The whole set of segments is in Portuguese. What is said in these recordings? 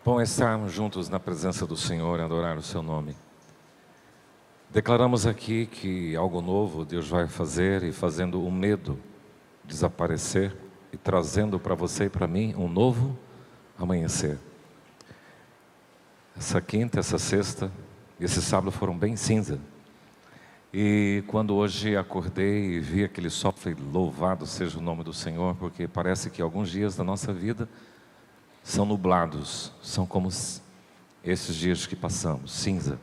Bom estarmos juntos na presença do Senhor e adorar o seu nome. Declaramos aqui que algo novo Deus vai fazer e fazendo o medo desaparecer e trazendo para você e para mim um novo amanhecer. Essa quinta, essa sexta e esse sábado foram bem cinza. E quando hoje acordei e vi aquele sol, falei, louvado seja o nome do Senhor, porque parece que alguns dias da nossa vida são nublados, são como esses dias que passamos, cinza.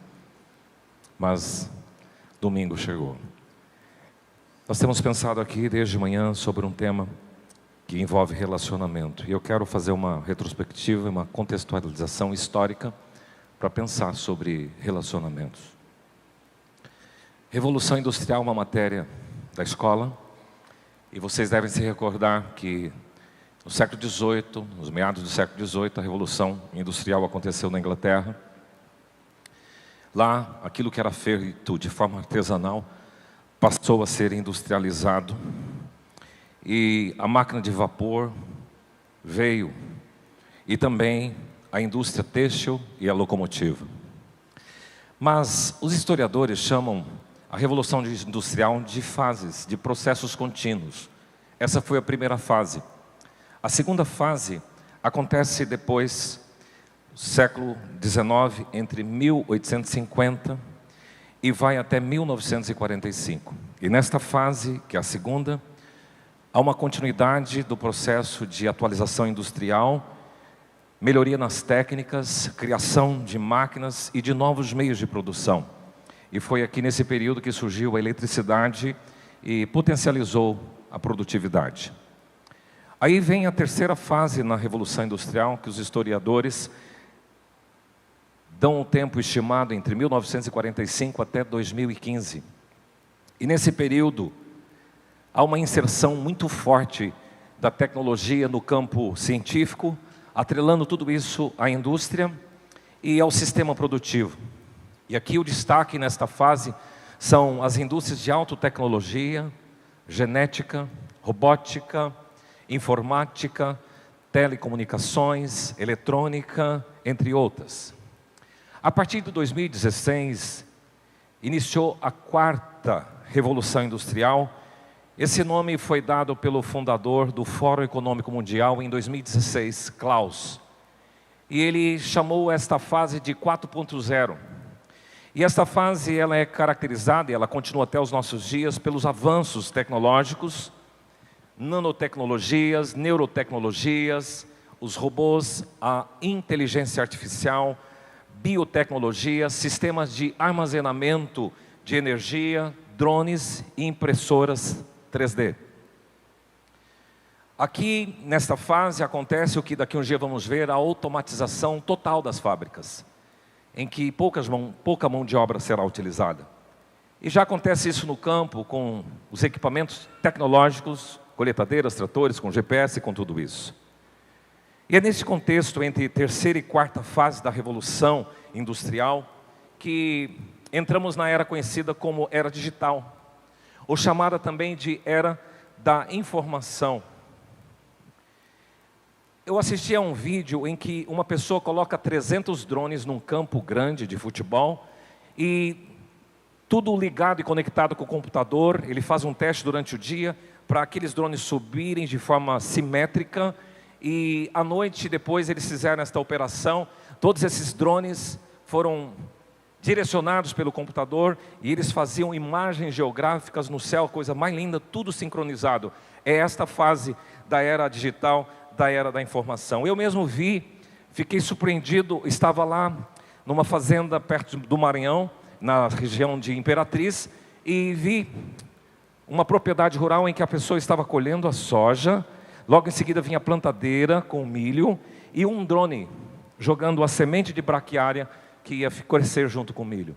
Mas domingo chegou. Nós temos pensado aqui desde manhã sobre um tema que envolve relacionamento. E eu quero fazer uma retrospectiva, uma contextualização histórica para pensar sobre relacionamentos. Revolução Industrial é uma matéria da escola. E vocês devem se recordar que no século XVIII, nos meados do século XVIII, a Revolução Industrial aconteceu na Inglaterra. Lá, aquilo que era feito de forma artesanal passou a ser industrializado. E a máquina de vapor veio. E também a indústria têxtil e a locomotiva. Mas os historiadores chamam a Revolução Industrial de fases, de processos contínuos. Essa foi a primeira fase. A segunda fase acontece depois do século XIX, entre 1850 e vai até 1945. E nesta fase, que é a segunda, há uma continuidade do processo de atualização industrial, melhoria nas técnicas, criação de máquinas e de novos meios de produção. E foi aqui nesse período que surgiu a eletricidade e potencializou a produtividade. Aí vem a terceira fase na Revolução Industrial, que os historiadores dão um tempo estimado entre 1945 até 2015. E nesse período, há uma inserção muito forte da tecnologia no campo científico, atrelando tudo isso à indústria e ao sistema produtivo. E aqui o destaque nesta fase são as indústrias de alta tecnologia, genética, robótica, informática, telecomunicações, eletrônica, entre outras. A partir de 2016, iniciou a quarta Revolução Industrial. Esse nome foi dado pelo fundador do Fórum Econômico Mundial em 2016, Klaus. E ele chamou esta fase de 4.0. E esta fase ela é caracterizada, e ela continua até os nossos dias, pelos avanços tecnológicos, nanotecnologias, neurotecnologias, os robôs, a inteligência artificial, biotecnologia, sistemas de armazenamento de energia, drones e impressoras 3D. Aqui, nesta fase, acontece o que daqui a um dia vamos ver, a automatização total das fábricas, em que pouca mão de obra será utilizada. E já acontece isso no campo, com os equipamentos tecnológicos, coletadeiras, tratores, com GPS e com tudo isso. E é nesse contexto, entre terceira e quarta fase da Revolução Industrial, que entramos na era conhecida como Era Digital, ou chamada também de Era da Informação. Eu assisti a um vídeo em que uma pessoa coloca 300 drones num campo grande de futebol e tudo ligado e conectado com o computador. Ele faz um teste durante o dia para aqueles drones subirem de forma simétrica e à noite depois eles fizeram esta operação. Todos esses drones foram direcionados pelo computador e eles faziam imagens geográficas no céu, coisa mais linda, tudo sincronizado. É esta fase da era digital, da era da informação. Eu mesmo vi, fiquei surpreendido, estava lá numa fazenda perto do Maranhão, na região de Imperatriz, e vi uma propriedade rural em que a pessoa estava colhendo a soja, logo em seguida vinha a plantadeira com milho e um drone jogando a semente de braquiária que ia crescer junto com o milho.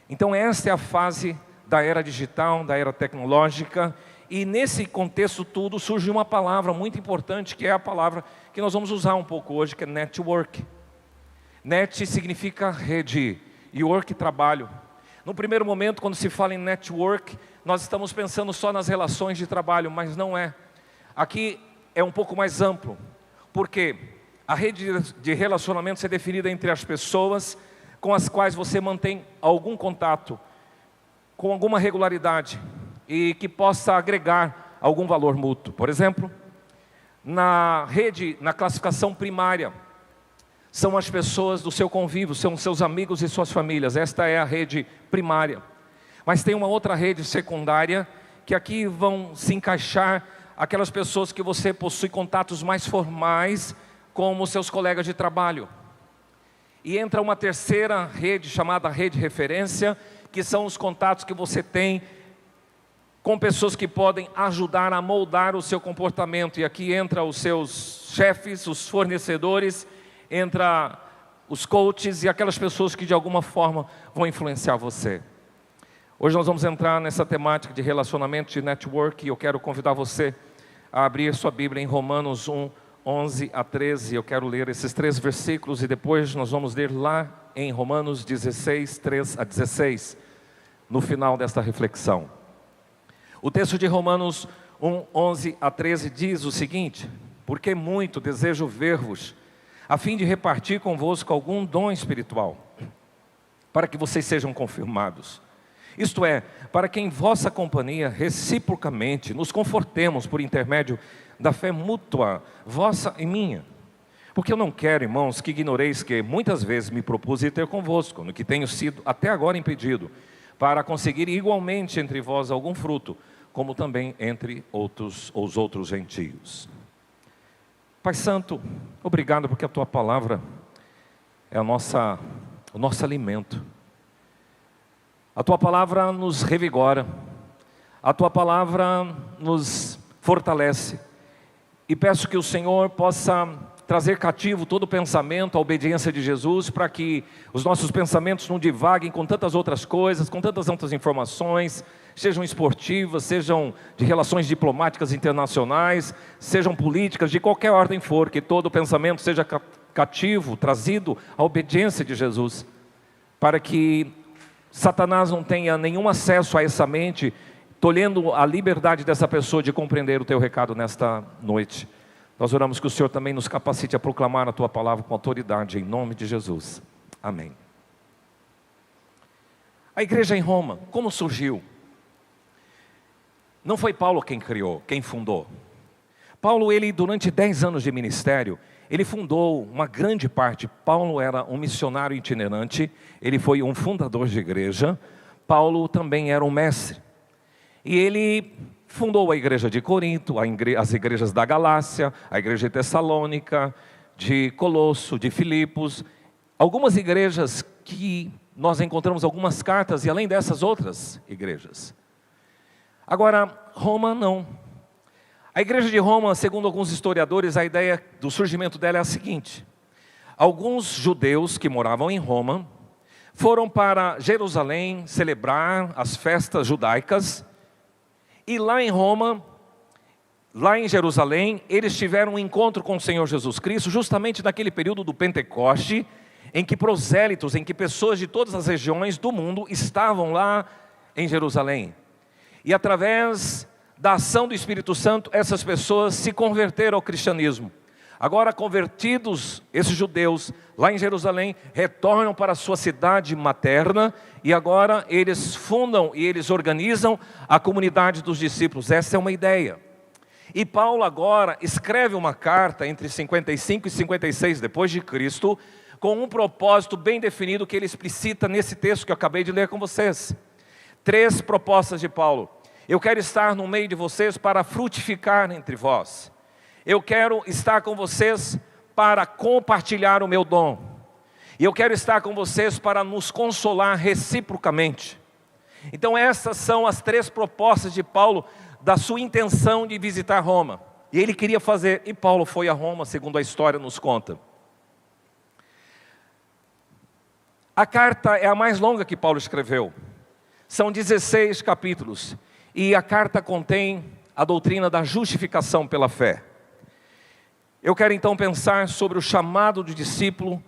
Então esta é a fase da era digital, da era tecnológica, e nesse contexto tudo surge uma palavra muito importante, que é a palavra que nós vamos usar um pouco hoje, que é network. Net significa rede, e work, trabalho. No primeiro momento, quando se fala em network, nós estamos pensando só nas relações de trabalho, mas não é. Aqui é um pouco mais amplo, porque A rede de relacionamentos é definida entre as pessoas com as quais você mantém algum contato, com alguma regularidade, e que possa agregar algum valor mútuo. Por exemplo, na classificação primária, são as pessoas do seu convívio, são seus amigos e suas famílias. Esta é a rede primária. Mas tem uma outra rede secundária, que aqui vão se encaixar aquelas pessoas que você possui contatos mais formais, como seus colegas de trabalho. E entra uma terceira rede, chamada rede referência, que são os contatos que você tem com pessoas que podem ajudar a moldar o seu comportamento. E aqui entra os seus chefes, os fornecedores, entra os coaches e aquelas pessoas que de alguma forma vão influenciar você. Hoje nós vamos entrar nessa temática de relacionamento, de network, e eu quero convidar você a abrir sua Bíblia em Romanos 1, 11 a 13. Eu quero ler esses 3 versículos e depois nós vamos ler lá em Romanos 16, 3 a 16, no final desta reflexão. O texto de Romanos 1, 11 a 13 diz o seguinte: porque muito desejo ver-vos, a fim de repartir convosco algum dom espiritual, para que vocês sejam confirmados. Isto é, para que em vossa companhia, reciprocamente, nos confortemos por intermédio da fé mútua, vossa e minha. Porque eu não quero, irmãos, que ignoreis que muitas vezes me propus ir ter convosco, no que tenho sido até agora impedido, para conseguir igualmente entre vós algum fruto, como também entre os outros gentios. Pai Santo, obrigado porque a Tua palavra é o nosso alimento. A Tua palavra nos revigora, a Tua palavra nos fortalece. E peço que o Senhor possa trazer cativo todo pensamento à obediência de Jesus, para que os nossos pensamentos não divaguem com tantas outras coisas, com tantas outras informações, sejam esportivas, sejam de relações diplomáticas internacionais, sejam políticas, de qualquer ordem for, que todo pensamento seja cativo, trazido à obediência de Jesus, para que Satanás não tenha nenhum acesso a essa mente, tolhendo a liberdade dessa pessoa de compreender o Teu recado nesta noite. Nós oramos que o Senhor também nos capacite a proclamar a Tua palavra com autoridade, em nome de Jesus. Amém. A igreja em Roma, como surgiu? Não foi Paulo quem criou, quem fundou. Paulo, ele durante 10 anos de ministério, ele fundou uma grande parte. Paulo era um missionário itinerante, ele foi um fundador de igreja. Paulo também era um mestre. E ele fundou a igreja de Corinto, as igrejas da Galácia, a igreja de Tessalônica, de Colosso, de Filipos. Algumas igrejas que nós encontramos algumas cartas, e além dessas outras igrejas. Agora, Roma não. A igreja de Roma, segundo alguns historiadores, a ideia do surgimento dela é a seguinte: alguns judeus que moravam em Roma foram para Jerusalém celebrar as festas judaicas, e lá em Roma, lá em Jerusalém, eles tiveram um encontro com o Senhor Jesus Cristo, justamente naquele período do Pentecoste, em que prosélitos, em que pessoas de todas as regiões do mundo estavam lá em Jerusalém. E através da ação do Espírito Santo, essas pessoas se converteram ao cristianismo. Agora convertidos, esses judeus lá em Jerusalém retornam para a sua cidade materna, e agora eles fundam e eles organizam a comunidade dos discípulos. Essa é uma ideia. E Paulo agora escreve uma carta entre 55 e 56 depois de Cristo, com um propósito bem definido que ele explicita nesse texto que eu acabei de ler com vocês. 3 propostas de Paulo. Eu quero estar no meio de vocês para frutificar entre vós. Eu quero estar com vocês para compartilhar o meu dom. E eu quero estar com vocês para nos consolar reciprocamente. Então essas são as 3 propostas de Paulo, da sua intenção de visitar Roma. E ele queria fazer, e Paulo foi a Roma, segundo a história nos conta. A carta é a mais longa que Paulo escreveu. São 16 capítulos. E a carta contém a doutrina da justificação pela fé. Eu quero então pensar sobre o chamado do discípulo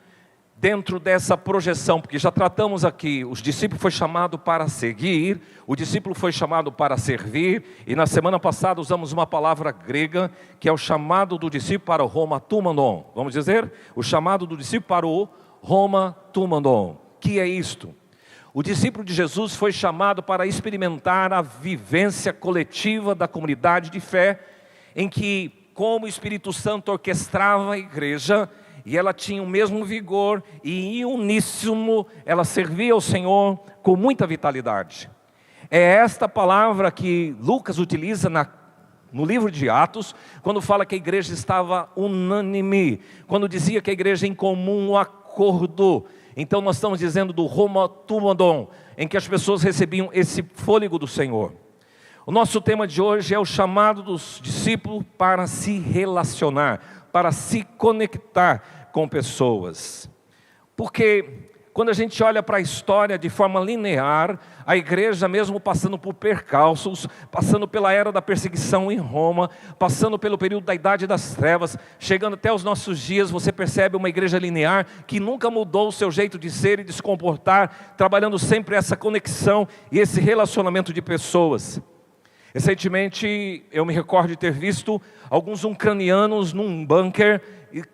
dentro dessa projeção, porque já tratamos aqui, os discípulos foi chamado para seguir, o discípulo foi chamado para servir, e na semana passada usamos uma palavra grega, que é o chamado do discípulo para o homatumandon. Vamos dizer? O chamado do discípulo para o homatumandon. Que é isto? O discípulo de Jesus foi chamado para experimentar a vivência coletiva da comunidade de fé, em que, como o Espírito Santo orquestrava a igreja, e ela tinha o mesmo vigor, e em uníssono ela servia ao Senhor com muita vitalidade. É esta palavra que Lucas utiliza no livro de Atos, quando fala que a igreja estava unânime, quando dizia que a igreja em comum acordo. Então nós estamos dizendo do homatumandon, em que as pessoas recebiam esse fôlego do Senhor. O nosso tema de hoje é o chamado dos discípulos para se relacionar, para se conectar com pessoas. Porque quando a gente olha para a história de forma linear, a igreja, mesmo passando por percalços, passando pela era da perseguição em Roma, passando pelo período da Idade das Trevas, chegando até os nossos dias, você percebe uma igreja linear que nunca mudou o seu jeito de ser e de se comportar, trabalhando sempre essa conexão e esse relacionamento de pessoas. Recentemente, eu me recordo de ter visto alguns ucranianos num bunker,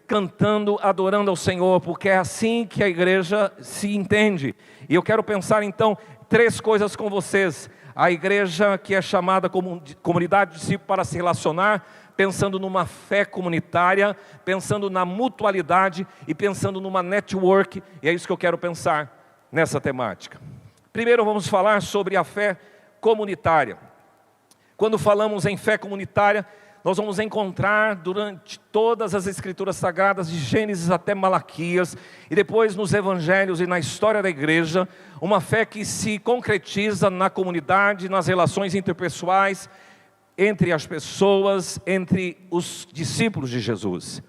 cantando, adorando ao Senhor, porque é assim que a igreja se entende. E eu quero pensar então 3 coisas com vocês. A igreja que é chamada como comunidade de discípulos para se relacionar, pensando numa fé comunitária, pensando na mutualidade e pensando numa network, e é isso que eu quero pensar nessa temática. Primeiro vamos falar sobre a fé comunitária. Quando falamos em fé comunitária, nós vamos encontrar durante todas as escrituras sagradas, de Gênesis até Malaquias, e depois nos evangelhos e na história da igreja, uma fé que se concretiza na comunidade, nas relações interpessoais, entre as pessoas, entre os discípulos de Jesus.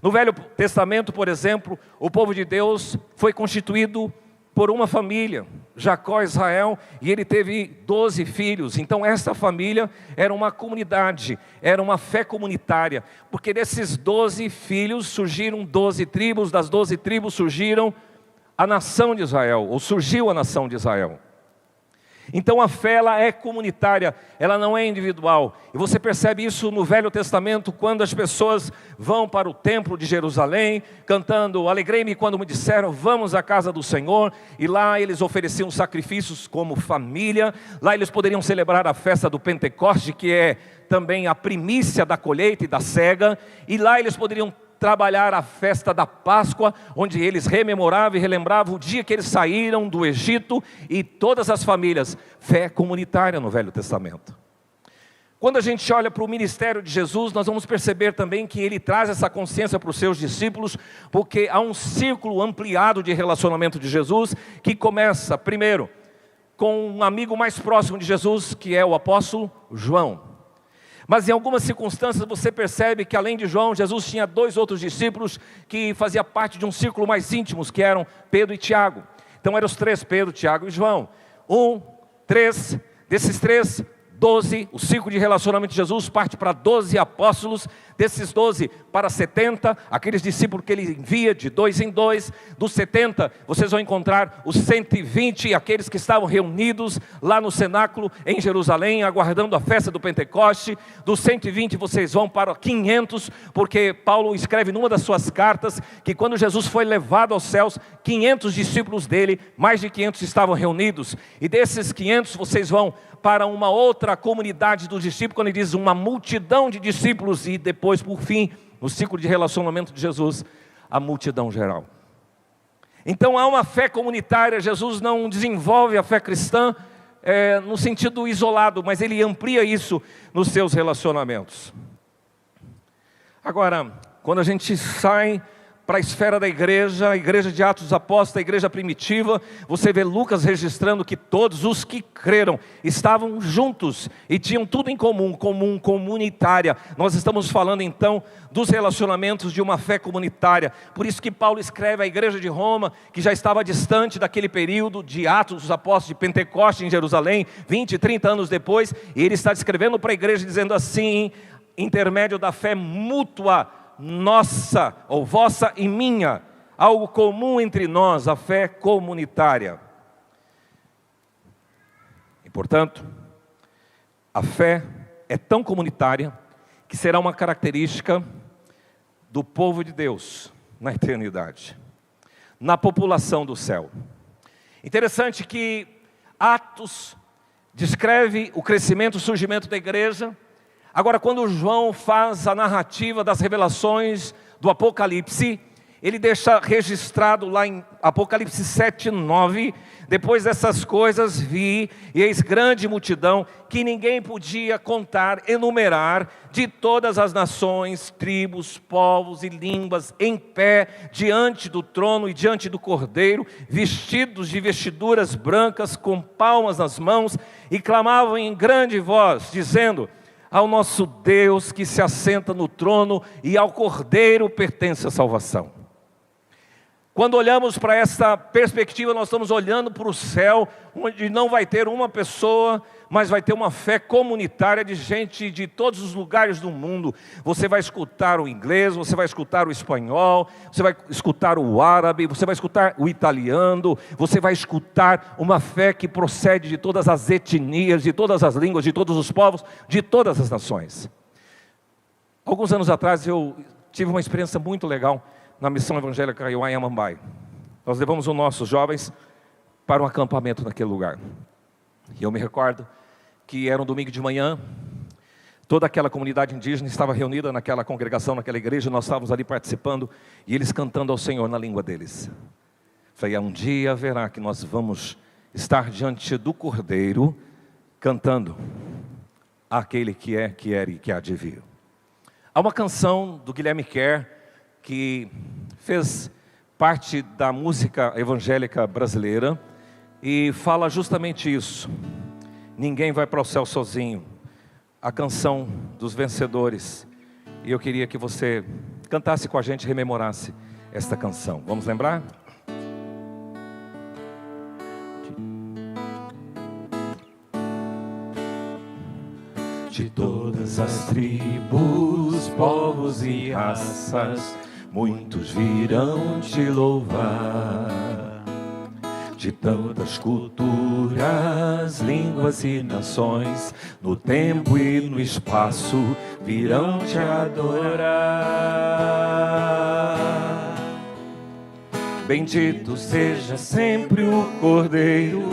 No Velho Testamento, por exemplo, o povo de Deus foi constituído por uma família, Jacó, Israel, e ele teve 12 filhos. Então essa família era uma comunidade, era uma fé comunitária, porque desses 12 filhos surgiram 12 tribos, das 12 tribos surgiram a nação de Israel, ou surgiu a nação de Israel. Então a fé ela é comunitária, ela não é individual. E você percebe isso no Velho Testamento, quando as pessoas vão para o templo de Jerusalém, cantando, alegrei-me quando me disseram, vamos à casa do Senhor. E lá eles ofereciam sacrifícios como família. Lá eles poderiam celebrar a festa do Pentecoste, que é também a primícia da colheita e da cega. E lá eles poderiam trabalhar a festa da Páscoa, onde eles rememoravam e relembravam o dia que eles saíram do Egito, e todas as famílias, fé comunitária no Velho Testamento. Quando a gente olha para o ministério de Jesus, nós vamos perceber também que ele traz essa consciência para os seus discípulos, porque há um círculo ampliado de relacionamento de Jesus, que começa primeiro com um amigo mais próximo de Jesus, que é o apóstolo João. Mas em algumas circunstâncias você percebe que além de João, Jesus tinha 2 outros discípulos que faziam parte de um círculo mais íntimo, que eram Pedro e Tiago. Então eram os 3, Pedro, Tiago e João. 3, desses 3, 12, o ciclo de relacionamento de Jesus parte para 12 apóstolos, desses 12 para 70, aqueles discípulos que ele envia de 2 em 2, dos 70 vocês vão encontrar os 120, aqueles que estavam reunidos lá no cenáculo em Jerusalém, aguardando a festa do Pentecoste. Dos 120 vocês vão para 500, porque Paulo escreve numa das suas cartas, que quando Jesus foi levado aos céus, 500 discípulos dele, mais de 500 estavam reunidos, e desses 500 vocês vão para uma outra comunidade dos discípulos, quando ele diz uma multidão de discípulos, e depois, por fim, no ciclo de relacionamento de Jesus, a multidão geral. Então há uma fé comunitária. Jesus não desenvolve a fé cristã no sentido isolado, mas ele amplia isso nos seus relacionamentos. Agora, quando a gente sai para a esfera da igreja, a igreja de Atos dos Apóstolos, a igreja primitiva, você vê Lucas registrando que todos os que creram estavam juntos e tinham tudo em comum, comunitária. Nós estamos falando então dos relacionamentos de uma fé comunitária. Por isso que Paulo escreve à igreja de Roma, que já estava distante daquele período de Atos dos Apóstolos, de Pentecoste em Jerusalém, 20, 30 anos depois, e ele está escrevendo para a igreja dizendo assim, intermédio da fé mútua, nossa ou vossa e minha, algo comum entre nós, a fé comunitária. E, portanto, a fé é tão comunitária que será uma característica do povo de Deus na eternidade, na população do céu. Interessante que Atos descreve o crescimento, o surgimento da igreja. Agora, quando João faz a narrativa das revelações do Apocalipse, ele deixa registrado lá em Apocalipse 7:9, depois dessas coisas vi, e eis grande multidão, que ninguém podia contar, enumerar, de todas as nações, tribos, povos e línguas, em pé, diante do trono e diante do Cordeiro, vestidos de vestiduras brancas, com palmas nas mãos, e clamavam em grande voz, dizendo: ao nosso Deus que se assenta no trono e ao Cordeiro pertence a salvação. Quando olhamos para essa perspectiva, nós estamos olhando para o céu, onde não vai ter uma pessoa, mas vai ter uma fé comunitária de gente de todos os lugares do mundo. Você vai escutar o inglês, você vai escutar o espanhol, você vai escutar o árabe, você vai escutar o italiano, você vai escutar uma fé que procede de todas as etnias, de todas as línguas, de todos os povos, de todas as nações. Alguns anos atrás eu tive uma experiência muito legal na missão evangélica Kaiowá, em Amambai. Nós levamos os nossos jovens para um acampamento naquele lugar. E eu me recordo que era um domingo de manhã, toda aquela comunidade indígena estava reunida naquela congregação, naquela igreja, nós estávamos ali participando, e eles cantando ao Senhor na língua deles. Falei, um dia haverá que nós vamos estar diante do Cordeiro, cantando aquele que é, que era e que há de vir. Há uma canção do Guilherme Kerr, que fez parte da música evangélica brasileira, e fala justamente isso: ninguém vai para o céu sozinho, a canção dos vencedores. E eu queria que você cantasse com a gente, rememorasse esta canção. Vamos lembrar? De todas as tribos, povos e raças, muitos virão te louvar. De tantas culturas, línguas e nações, no tempo e no espaço, virão te adorar. Bendito seja sempre o Cordeiro,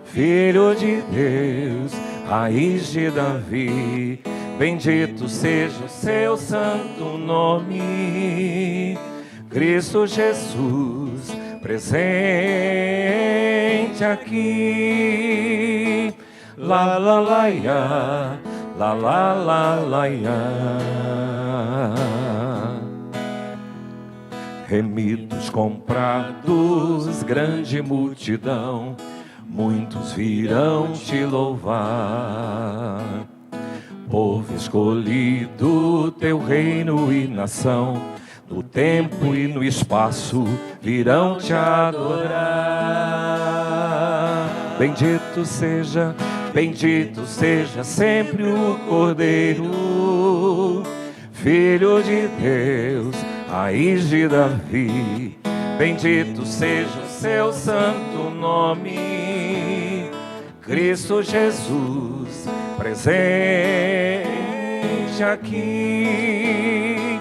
Filho de Deus, raiz de Davi. Bendito seja o seu santo nome, Cristo Jesus, presente aqui. La la la ya, la la la la ya. Remidos, comprados, grande multidão, muitos virão te louvar. Povo escolhido, teu reino e nação, no tempo e no espaço, virão te adorar. Bendito seja sempre o Cordeiro, Filho de Deus, raiz de Davi. Bendito seja o seu santo nome, Cristo Jesus, presente aqui.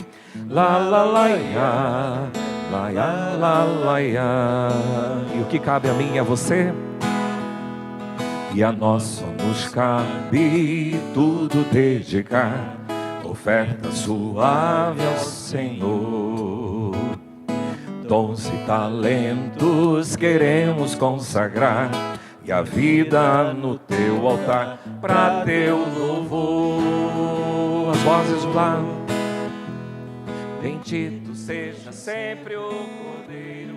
La la la ya, la ya, la ya. E o que cabe a mim e a você? E a nós só nos cabe tudo dedicar, oferta suave ao Senhor. Dons e talentos queremos consagrar, e a vida no teu altar, para teu louvor. As vozes do lar. Bendito seja sempre o Cordeiro,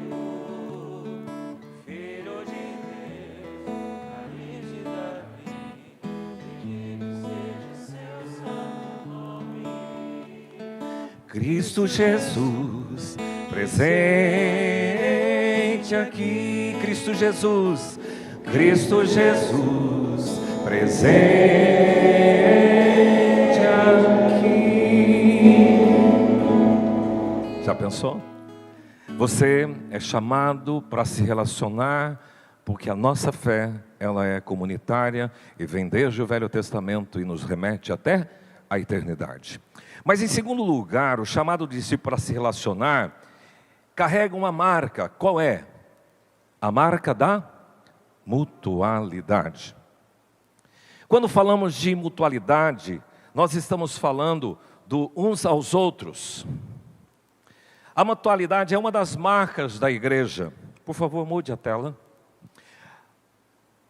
Filho de Deus, raiz de Davi. Bendito seja seu santo nome, Cristo Jesus, presente aqui. Cristo Jesus, Cristo Jesus, presente aqui. Já pensou? Você é chamado para se relacionar, porque a nossa fé, ela é comunitária e vem desde o Velho Testamento e nos remete até a eternidade. Mas em segundo lugar, o chamado de discípulo para se relacionar carrega uma marca. Qual é? A marca da mutualidade. Quando falamos de mutualidade, nós estamos falando do uns aos outros. A mutualidade é uma das marcas da igreja. Por favor, mude a tela.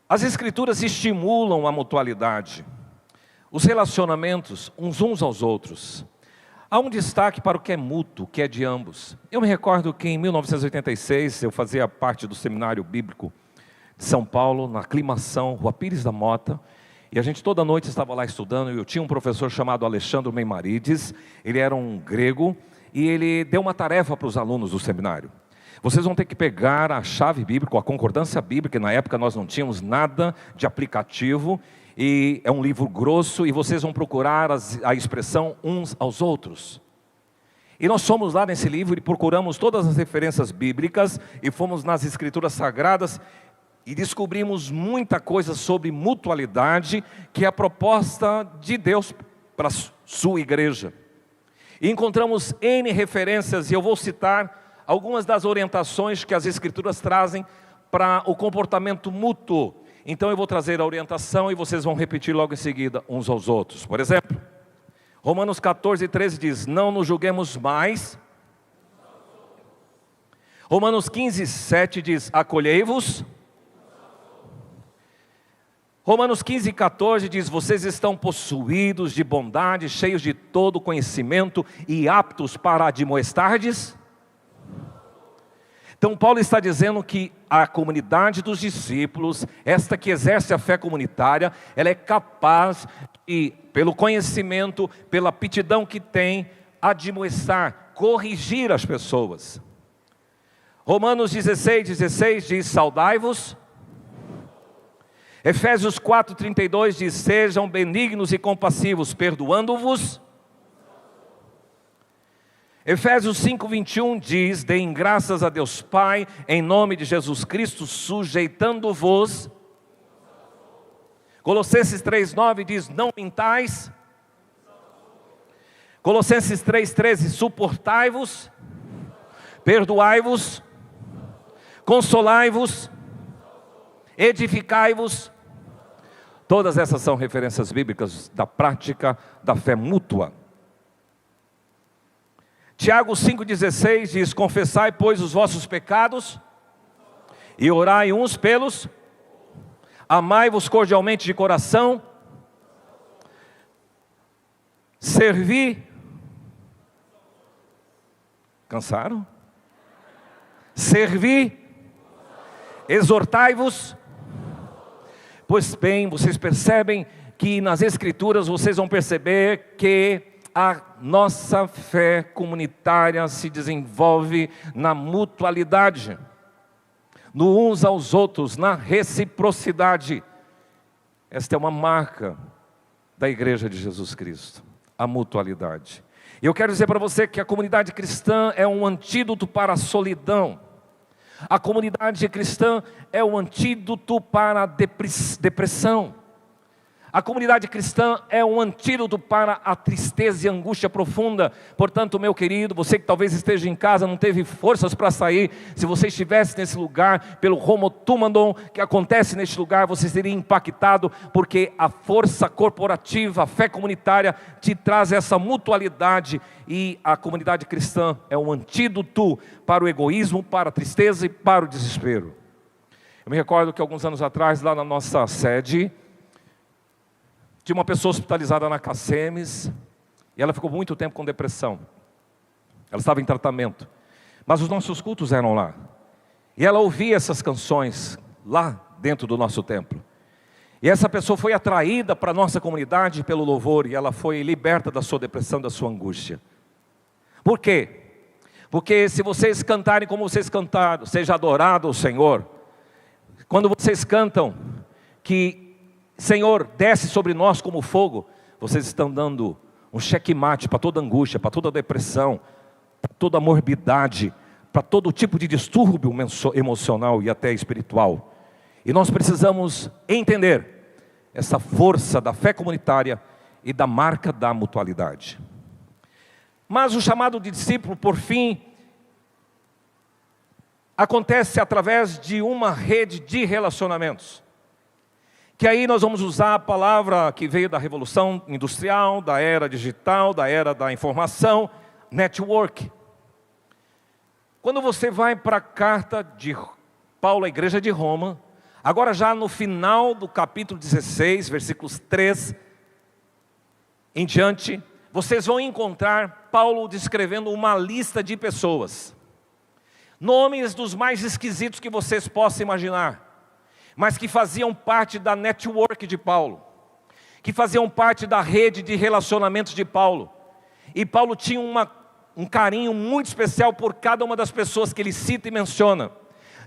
As escrituras estimulam a mutualidade, os relacionamentos uns aos outros. Há um destaque para o que é mútuo, que é de ambos. Eu me recordo que em 1986, eu fazia parte do Seminário Bíblico de São Paulo, na Aclimação, Rua Pires da Mota, e a gente toda noite estava lá estudando, e eu tinha um professor chamado Alexandre Meimarides, ele era um grego, e ele deu uma tarefa para os alunos do seminário. Vocês vão ter que pegar a chave bíblica, a concordância bíblica, na época nós não tínhamos nada de aplicativo, e é um livro grosso, e vocês vão procurar a expressão uns aos outros. E nós fomos lá nesse livro e procuramos todas as referências bíblicas, e fomos nas escrituras sagradas, e descobrimos muita coisa sobre mutualidade, que é a proposta de Deus para a sua igreja. E encontramos N referências, e eu vou citar algumas das orientações que as escrituras trazem para o comportamento mútuo. Então eu vou trazer a orientação e vocês vão repetir logo em seguida uns aos outros. Por exemplo, Romanos 14:13 diz: não nos julguemos mais. Romanos 15:7 diz: acolhei-vos. Romanos 15:14 diz: vocês estão possuídos de bondade, cheios de todo conhecimento e aptos para admoestardes. Então Paulo está dizendo que a comunidade dos discípulos, esta que exerce a fé comunitária, ela é capaz de, pelo conhecimento, pela aptidão que tem, admoestar, corrigir as pessoas. Romanos 16:16 diz: saudai-vos. Efésios 4:32 diz: sejam benignos e compassivos, perdoando-vos. Efésios 5:21 diz: deem graças a Deus Pai, em nome de Jesus Cristo, sujeitando-vos. Colossenses 3:9 diz: não mintais. Colossenses 3:13: suportai-vos, perdoai-vos, consolai-vos, edificai-vos. Todas essas são referências bíblicas da prática da fé mútua. Tiago 5:16 diz: confessai, pois, os vossos pecados e orai uns pelos, amai-vos cordialmente de coração, servi. Cansaram? Servi, exortai-vos. Pois bem, vocês percebem que nas escrituras vocês vão perceber que a nossa fé comunitária se desenvolve na mutualidade, no uns aos outros, na reciprocidade. Esta é uma marca da igreja de Jesus Cristo, a mutualidade. E eu quero dizer para você que a comunidade cristã é um antídoto para a solidão. A comunidade cristã é um antídoto para a depressão. A comunidade cristã é um antídoto para a tristeza e angústia profunda. Portanto, meu querido, você que talvez esteja em casa, não teve forças para sair, se você estivesse nesse lugar, pelo homotumadon que acontece neste lugar, você seria impactado, porque a força corporativa, a fé comunitária te traz essa mutualidade, e a comunidade cristã é um antídoto para o egoísmo, para a tristeza e para o desespero. Eu me recordo que alguns anos atrás, lá na nossa sede, tinha uma pessoa hospitalizada na Cacemes, e ela ficou muito tempo com depressão. Ela estava em tratamento, mas os nossos cultos eram lá, e ela ouvia essas canções lá dentro do nosso templo. E essa pessoa foi atraída para a nossa comunidade pelo louvor, e ela foi liberta da sua depressão, da sua angústia. Por quê? Porque se vocês cantarem como vocês cantaram, seja adorado o Senhor. Quando vocês cantam que Senhor, desce sobre nós como fogo, vocês estão dando um checkmate para toda angústia, para toda depressão, para toda morbidade, para todo tipo de distúrbio emocional e até espiritual. E nós precisamos entender essa força da fé comunitária e da marca da mutualidade. Mas o chamado de discípulo, por fim, acontece através de uma rede de relacionamentos. Que aí nós vamos usar a palavra que veio da Revolução Industrial, da era digital, da era da informação, network. Quando você vai para a carta de Paulo à igreja de Roma, agora já no final do capítulo 16, versículos 3 em diante, vocês vão encontrar Paulo descrevendo uma lista de pessoas. Nomes dos mais esquisitos que vocês possam imaginar, mas que faziam parte da network de Paulo, que faziam parte da rede de relacionamentos de Paulo. E Paulo tinha um carinho muito especial por cada uma das pessoas que ele cita e menciona,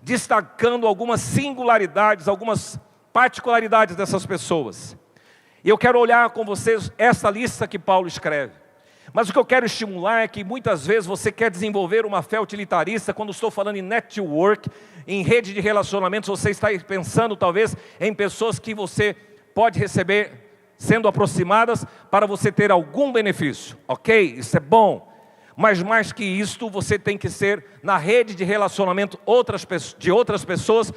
destacando algumas singularidades, algumas particularidades dessas pessoas. E eu quero olhar com vocês essa lista que Paulo escreve. Mas o que eu quero estimular é que muitas vezes você quer desenvolver uma fé utilitarista. Quando estou falando em network, em rede de relacionamentos, você está pensando talvez em pessoas que você pode receber sendo aproximadas para você ter algum benefício. Ok? Isso é bom. Mas mais que isto, você tem que ser na rede de relacionamento de outras pessoas,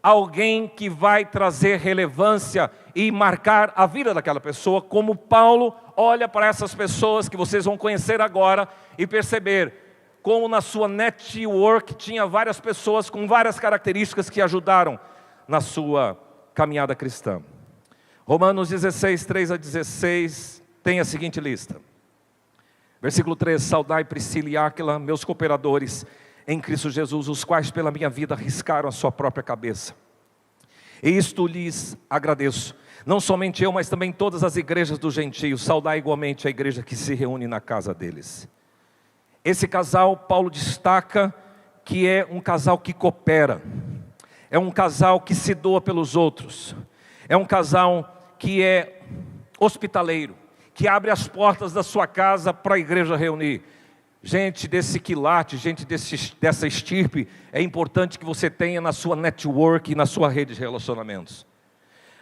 alguém que vai trazer relevância e marcar a vida daquela pessoa, como Paulo olha para essas pessoas que vocês vão conhecer agora e perceber como na sua network tinha várias pessoas com várias características que ajudaram na sua caminhada cristã. Romanos 16, 3 a 16 tem a seguinte lista. Versículo 3, saudai Priscila e Áquila, meus cooperadores em Cristo Jesus, os quais pela minha vida arriscaram a sua própria cabeça. E isto lhes agradeço. Não somente eu, mas também todas as igrejas dos gentios. Saudai igualmente a igreja que se reúne na casa deles. Esse casal, Paulo destaca que é um casal que coopera. É um casal que se doa pelos outros. É um casal que é hospitaleiro, que abre as portas da sua casa para a igreja reunir. Gente desse quilate, gente dessa estirpe, é importante que você tenha na sua network e na sua rede de relacionamentos.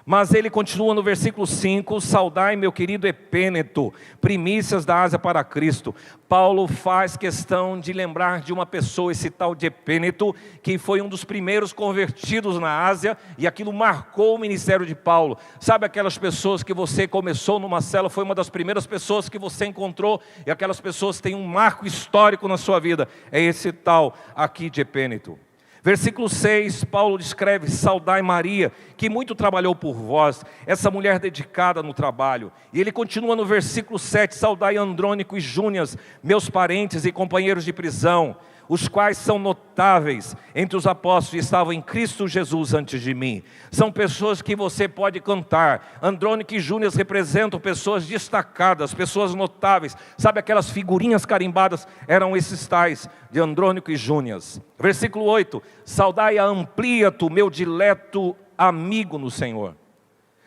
Mas ele continua no versículo 5, saudai meu querido Epêneto, primícias da Ásia para Cristo. Paulo faz questão de lembrar de uma pessoa, esse tal de Epêneto, que foi um dos primeiros convertidos na Ásia, e aquilo marcou o ministério de Paulo. Sabe aquelas pessoas que você começou numa célula, foi uma das primeiras pessoas que você encontrou, e aquelas pessoas têm um marco histórico na sua vida, é esse tal aqui de Epêneto. Versículo 6, Paulo descreve, saudai Maria, que muito trabalhou por vós, essa mulher dedicada no trabalho. E ele continua no versículo 7, saudai Andrônico e Júnias, meus parentes e companheiros de prisão, os quais são notáveis entre os apóstolos e estavam em Cristo Jesus antes de mim. São pessoas que você pode cantar. Andrônico e Júnias representam pessoas destacadas, pessoas notáveis. Sabe aquelas figurinhas carimbadas? Eram esses tais de Andrônico e Júnias. Versículo 8, saudai a Ampliato, meu dileto amigo no Senhor.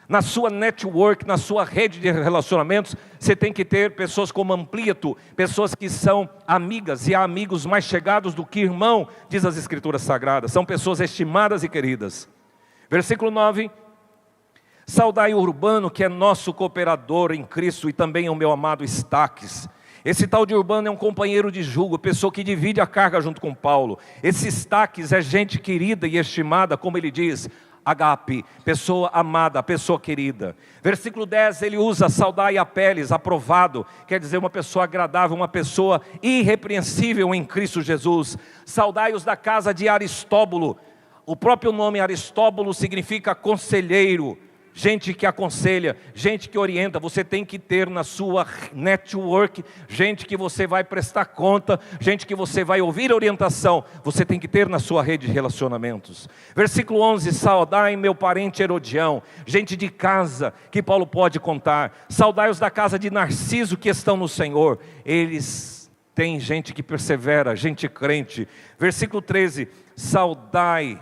Na sua network, na sua rede de relacionamentos, você tem que ter pessoas como Ampliato, pessoas que são amigas, e há amigos mais chegados do que irmão, diz as Escrituras Sagradas, são pessoas estimadas e queridas. Versículo 9, saudai Urbano, que é nosso cooperador em Cristo, e também o meu amado Estaques. Esse tal de Urbano é um companheiro de julgo, pessoa que divide a carga junto com Paulo. Esse Estaques é gente querida e estimada, como ele diz, agape, pessoa amada, pessoa querida. Versículo 10, ele usa saudai Apeles, aprovado, quer dizer uma pessoa agradável, uma pessoa irrepreensível em Cristo Jesus. Saudai-os da casa de Aristóbulo. O próprio nome Aristóbulo significa conselheiro, gente que aconselha, gente que orienta. Você tem que ter na sua network gente que você vai prestar conta, gente que você vai ouvir orientação. Você tem que ter na sua rede de relacionamentos. Versículo 11, saudai meu parente Herodião, gente de casa que Paulo pode contar. Saudai-os da casa de Narciso que estão no Senhor. Eles têm gente que persevera, gente crente. Versículo 13, saudai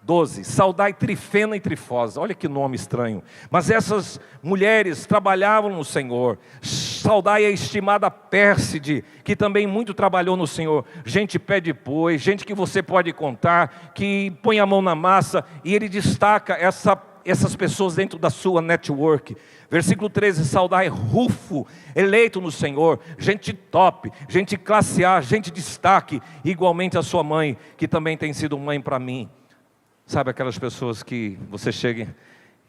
12, saudai Trifena e Trifosa, olha que nome estranho, mas essas mulheres trabalhavam no Senhor. Saudai a estimada Pérside, que também muito trabalhou no Senhor. Gente pé depois, gente que você pode contar, que põe a mão na massa, e ele destaca essas pessoas dentro da sua network. Versículo 13, saudai Rufo, eleito no Senhor, gente top, gente classe A, gente destaque, igualmente a sua mãe, que também tem sido mãe para mim. Sabe aquelas pessoas que você chega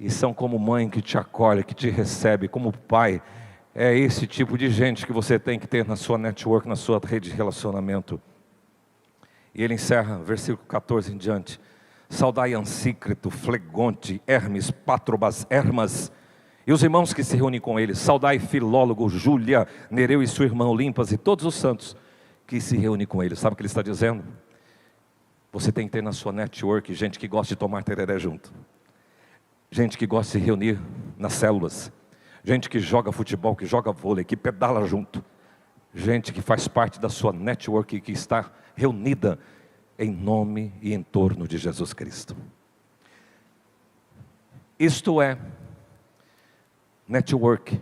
e são como mãe que te acolhe, que te recebe, como pai. É esse tipo de gente que você tem que ter na sua network, na sua rede de relacionamento. E ele encerra, versículo 14 em diante. Saudai Ansícrito, Flegonte, Hermes, Patrobas, Hermas, e os irmãos que se reúnem com ele. Saudai Filólogo, Júlia, Nereu e sua irmã Olimpas, e todos os santos que se reúnem com ele. Sabe o que ele está dizendo? Você tem que ter na sua network gente que gosta de tomar tereré junto. Gente que gosta de se reunir nas células. Gente que joga futebol, que joga vôlei, que pedala junto. Gente que faz parte da sua network, que está reunida em nome e em torno de Jesus Cristo. Isto é network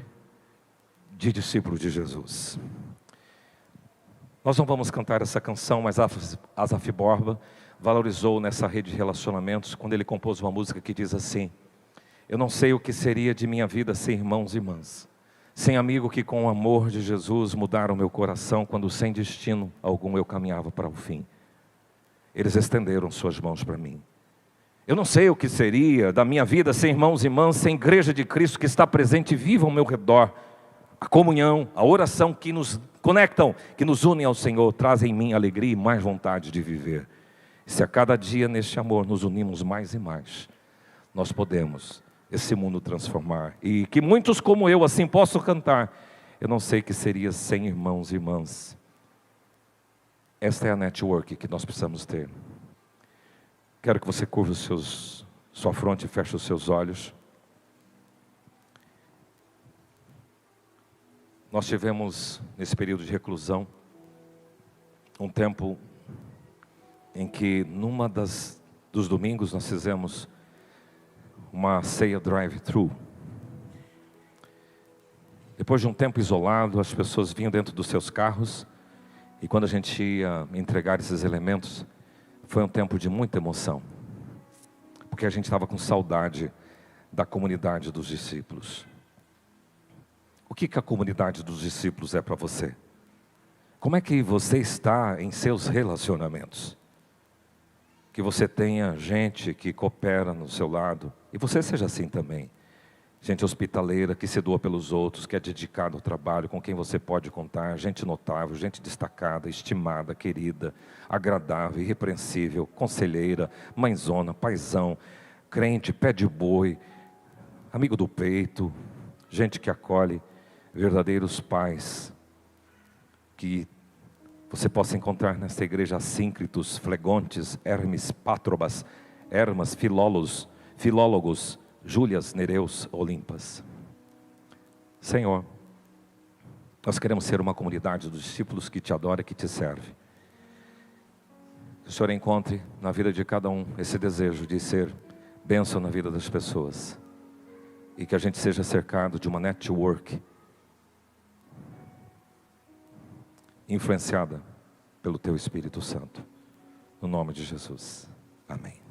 de discípulo de Jesus. Nós não vamos cantar essa canção, mas Asaf Borba valorizou nessa rede de relacionamentos quando ele compôs uma música que diz assim: eu não sei o que seria de minha vida sem irmãos e irmãs, sem amigo que com o amor de Jesus mudaram meu coração quando sem destino algum eu caminhava para o fim. Eles estenderam suas mãos para mim. Eu não sei o que seria da minha vida sem irmãos e irmãs, sem igreja de Cristo que está presente e viva ao meu redor. A comunhão, a oração que nos conectam, que nos unem ao Senhor, trazem em mim alegria e mais vontade de viver. E se a cada dia neste amor nos unimos mais e mais, nós podemos esse mundo transformar. E que muitos como eu assim possam cantar. Eu não sei o que seria sem irmãos e irmãs. Esta é a network que nós precisamos ter. Quero que você curva sua fronte e feche os seus olhos. Nós tivemos, nesse período de reclusão, um tempo em que, dos domingos, nós fizemos uma ceia drive-thru. Depois de um tempo isolado, as pessoas vinham dentro dos seus carros, e quando a gente ia entregar esses elementos, foi um tempo de muita emoção, porque a gente estava com saudade da comunidade dos discípulos. O que a comunidade dos discípulos é para você? Como é que você está em seus relacionamentos? Que você tenha gente que coopera no seu lado, e você seja assim também. Gente hospitaleira, que se doa pelos outros, que é dedicado ao trabalho, com quem você pode contar, gente notável, gente destacada, estimada, querida, agradável, irrepreensível, conselheira, mãezona, paizão, crente, pé de boi, amigo do peito, gente que acolhe, verdadeiros pais, que você possa encontrar nesta igreja Assíncritos, Flegontes, Hermes, Patrobas, Hermas, Filólogos, Júlias, Nereus, Olimpas. Senhor, nós queremos ser uma comunidade dos discípulos que te adora e que te serve. Que o Senhor encontre na vida de cada um esse desejo de ser bênção na vida das pessoas. E que a gente seja cercado de uma network influenciada pelo Teu Espírito Santo. No nome de Jesus. Amém.